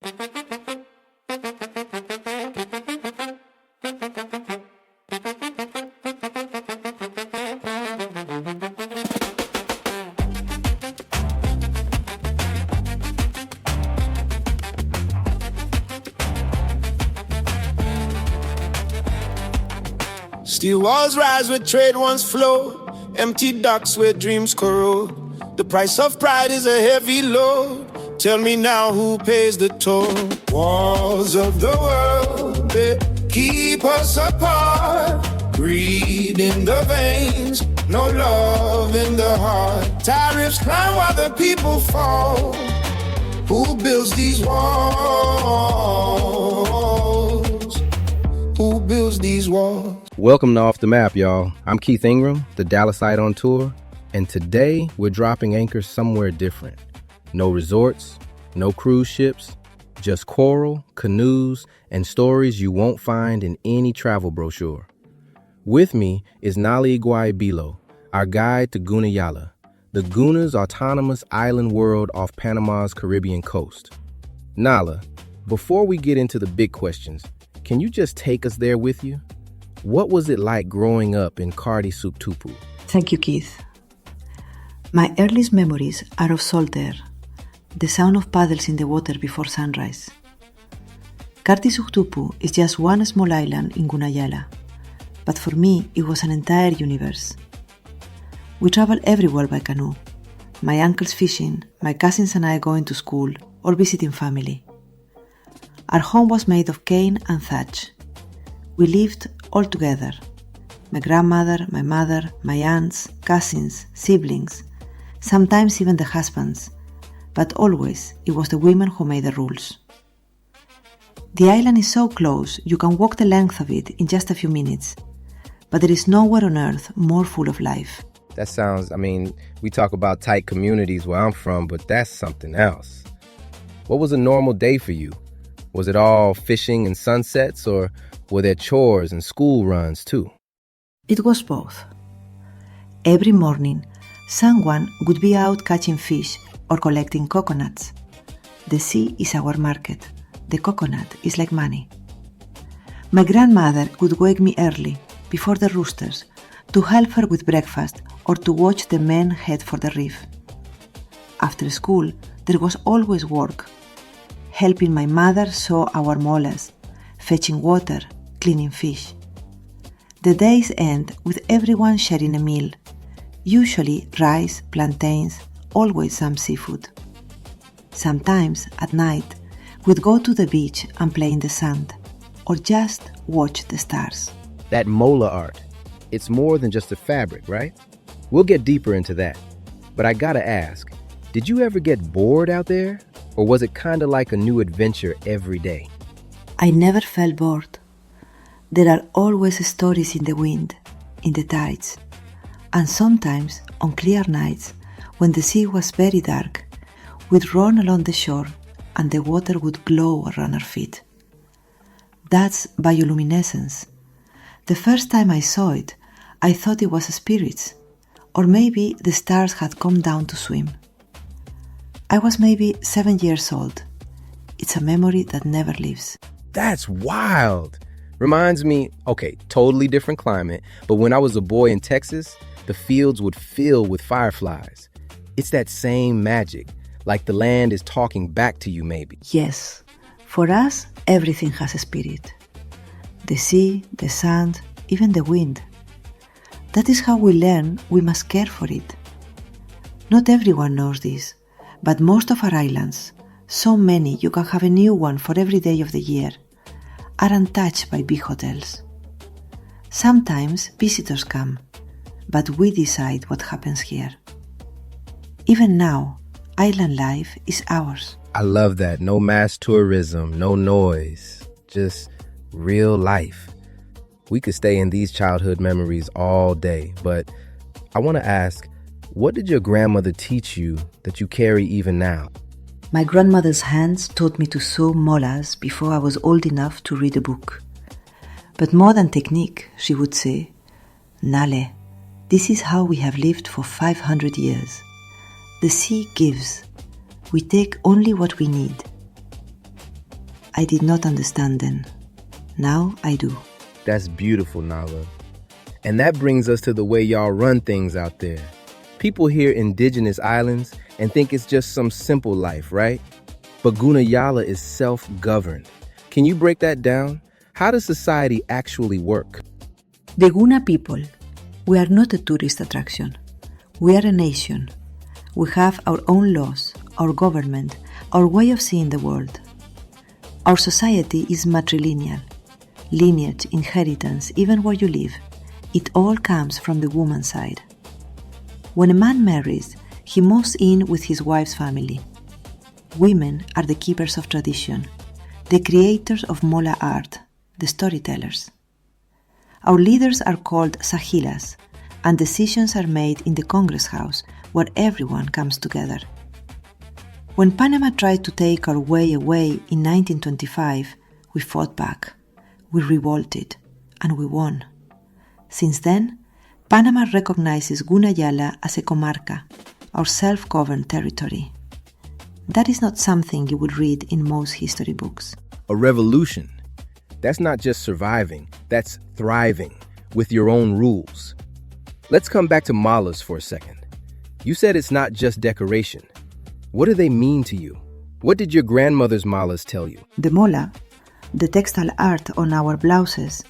Steel walls rise where trade once flowed, empty docks where dreams corrode. The price of pride is a heavy load. Tell me now who pays the toll. Walls of the world, they keep us apart. Greed in the veins, no love in the heart. Tariffs climb while the people fall. Who builds these walls? Who builds these walls? Welcome to Off the Map, y'all. I'm Keith Ingram, the Dallasite on tour, and today we're dropping anchor somewhere different. No resorts, no cruise ships, just coral, canoes, and stories you won't find in any travel brochure. With me is Nele Iguaibilo, our guide to Guna Yala, the Guna's autonomous island world off Panama's Caribbean coast. Nala, before we get into the big questions, can you just take us there with you? What was it like growing up in Cardi Subtupu? Thank you, Keith. My earliest memories are of salt air, the sound of paddles in the water before sunrise. Cardi Subtupu is just one small island in Guna Yala, but for me it was an entire universe. We traveled everywhere by canoe, my uncles fishing, my cousins and I going to school or visiting family. Our home was made of cane and thatch. We lived all together. My grandmother, my mother, my aunts, cousins, siblings, sometimes even the husbands, but always it was the women who made the rules. The island is so close you can walk the length of it in just a few minutes, but there is nowhere on earth more full of life. That sounds, we talk about tight communities where I'm from, but that's something else. What was a normal day for you? Was it all fishing and sunsets, or were there chores and school runs too? It was both. Every morning, someone would be out catching fish or collecting coconuts. The sea is our market. The coconut is like money. My grandmother would wake me early, before the roosters, to help her with breakfast or to watch the men head for the reef. After school, there was always work. Helping my mother sow our molas, fetching water, cleaning fish. The days end with everyone sharing a meal, usually rice, plantains, always some seafood. Sometimes, at night, we'd go to the beach and play in the sand, or just watch the stars. That Mola art, it's more than just a fabric, right? We'll get deeper into that. But I gotta ask, did you ever get bored out there? Or was it kind of like a new adventure every day? I never felt bored. There are always stories in the wind, in the tides, and sometimes on clear nights when the sea was very dark, we'd run along the shore and the water would glow around our feet. That's bioluminescence. The first time I saw it, I thought it was spirits, or maybe the stars had come down to swim. I was maybe 7 years old. It's a memory that never leaves. That's wild. Reminds me, totally different climate, but when I was a boy in Texas, the fields would fill with fireflies. It's that same magic, like the land is talking back to you maybe. Yes, for us, everything has a spirit. The sea, the sand, even the wind. That is how we learn we must care for it. Not everyone knows this. But most of our islands, so many you can have a new one for every day of the year, are untouched by big hotels. Sometimes visitors come, but we decide what happens here. Even now, island life is ours. I love that. No mass tourism, no noise, just real life. We could stay in these childhood memories all day, but I want to ask, what did your grandmother teach you that you carry even now? My grandmother's hands taught me to sew molas before I was old enough to read a book. But more than technique, she would say, Nale, this is how we have lived for 500 years. The sea gives. We take only what we need. I did not understand then. Now I do. That's beautiful, Nala. And that brings us to the way y'all run things out there. People hear indigenous islands and think it's just some simple life, right? But Guna Yala is self-governed. Can you break that down? How does society actually work? The Guna people, we are not a tourist attraction. We are a nation. We have our own laws, our government, our way of seeing the world. Our society is matrilineal. Lineage, inheritance, even where you live, it all comes from the woman's side. When a man marries, he moves in with his wife's family. Women are the keepers of tradition, the creators of Mola art, the storytellers. Our leaders are called sahilas, and decisions are made in the Congress House, where everyone comes together. When Panama tried to take our way away in 1925, we fought back, we revolted, and we won. Since then, Panama recognizes Guna Yala as a comarca, our self-governed territory. That is not something you would read in most history books. A revolution. That's not just surviving, that's thriving, with your own rules. Let's come back to malas for a second. You said it's not just decoration. What do they mean to you? What did your grandmother's malas tell you? The Mola, the textile art on our blouses,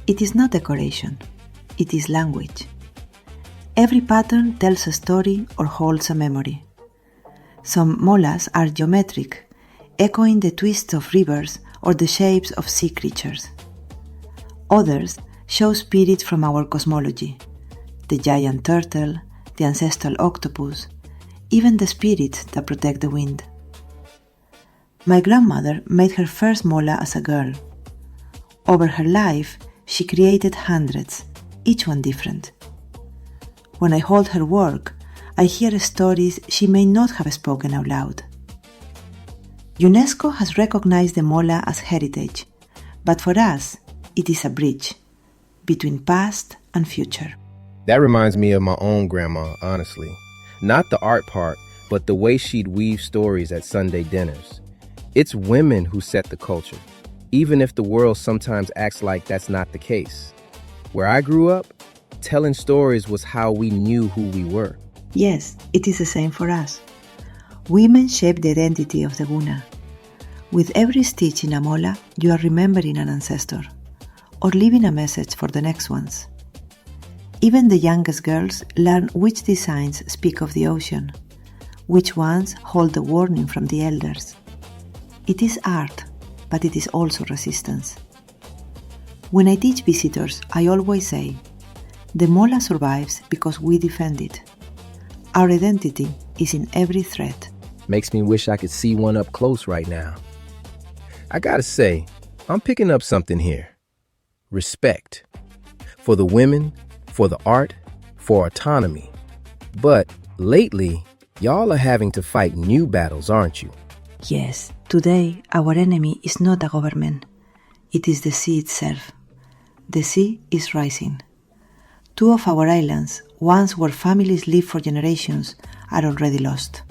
it is not decoration, it is language. Every pattern tells a story or holds a memory. Some molas are geometric, echoing the twists of rivers or the shapes of sea creatures. Others show spirits from our cosmology, the giant turtle, the ancestral octopus, even the spirits that protect the wind. My grandmother made her first mola as a girl. Over her life, she created hundreds, each one different. When I hold her work, I hear stories she may not have spoken out loud. UNESCO has recognized the Mola as heritage, but for us, it is a bridge between past and future. That reminds me of my own grandma, honestly. Not the art part, but the way she'd weave stories at Sunday dinners. It's women who set the culture, even if the world sometimes acts like that's not the case. Where I grew up, telling stories was how we knew who we were. Yes, it is the same for us. Women shape the identity of the Guna. With every stitch in a mola, you are remembering an ancestor, or leaving a message for the next ones. Even the youngest girls learn which designs speak of the ocean, which ones hold the warning from the elders. It is art, but it is also resistance. When I teach visitors, I always say, the mola survives because we defend it. Our identity is in every thread. Makes me wish I could see one up close right now. I gotta say, I'm picking up something here. Respect. For the women, for the art, for autonomy. But lately, y'all are having to fight new battles, aren't you? Yes, today our enemy is not a government. It is the sea itself. The sea is rising. 2 of our islands, ones where families live for generations, are already lost.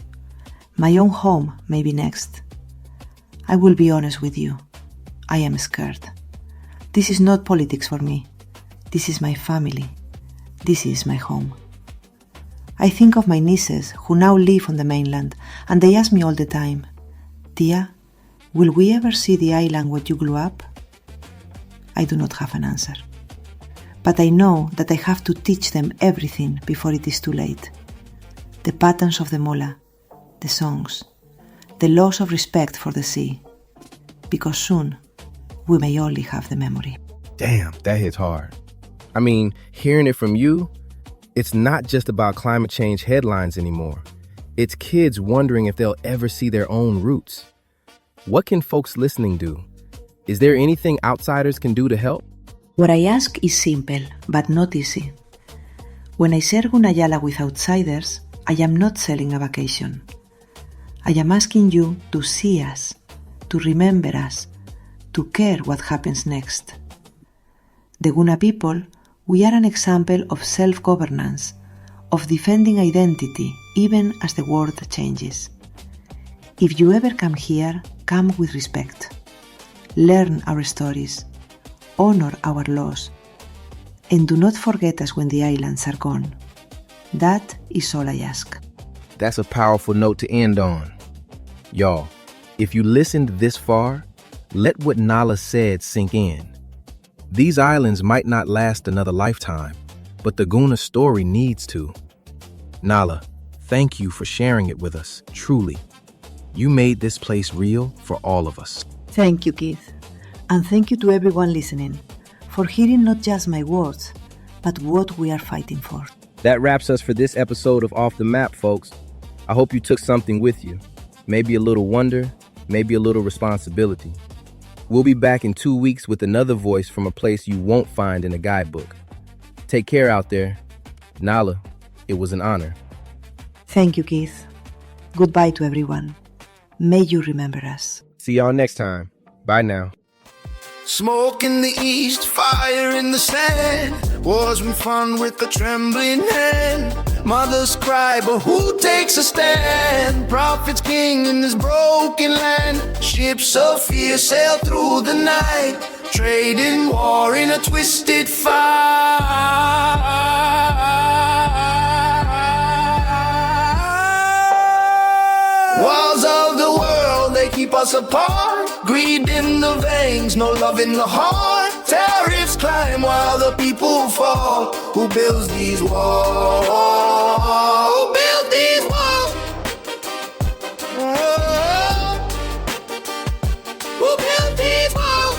My own home may be next. I will be honest with you. I am scared. This is not politics for me. This is my family. This is my home. I think of my nieces who now live on the mainland, and they ask me all the time, Tia, will we ever see the island where you grew up? I do not have an answer. But I know that I have to teach them everything before it is too late. The patterns of the Mola, the songs, the laws of respect for the sea. Because soon, we may only have the memory. Damn, that hits hard. I mean, hearing it from you, it's not just about climate change headlines anymore. It's kids wondering if they'll ever see their own roots. What can folks listening do? Is there anything outsiders can do to help? What I ask is simple, but not easy. When I share Guna Yala with outsiders, I am not selling a vacation. I am asking you to see us, to remember us, to care what happens next. The Guna people, we are an example of self-governance, of defending identity even as the world changes. If you ever come here, come with respect. learn our stories, honor our laws, and do not forget us when the islands are gone. That is all I ask. That's a powerful note to end on. Y'all, if you listened this far, let what Nala said sink in. These islands might not last another lifetime, but the Guna story needs to. Nala, thank you for sharing it with us, truly. You made this place real for all of us. Thank you, Keith. And thank you to everyone listening for hearing not just my words, but what we are fighting for. That wraps us for this episode of Off the Map, folks. I hope you took something with you. Maybe a little wonder, maybe a little responsibility. We'll be back in 2 weeks with another voice from a place you won't find in a guidebook. Take care out there. Nala, it was an honor. Thank you, Keith. Goodbye to everyone. May you remember us. See y'all next time. Bye now. Smoke in the east, fire in the sand. Wars we fun with a trembling hand. Mothers cry, but who takes a stand? Prophets king in this broken land. Ships of fear sail through the night. Trading war in a twisted fight. Walls of the world, they keep us apart. Greed in the veins, no love in the heart. Tariffs climb while the people fall. Who builds these walls? Who built these walls? Who built these walls?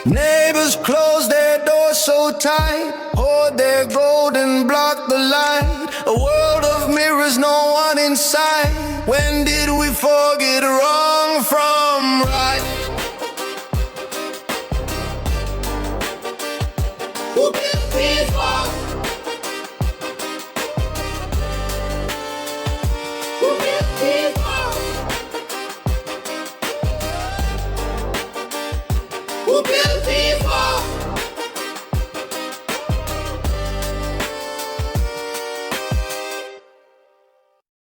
Neighbors close their doors so tight, hoard their gold and block the light. A world of mirrors, no one inside. When did we forget wrong from right? Who built these walls?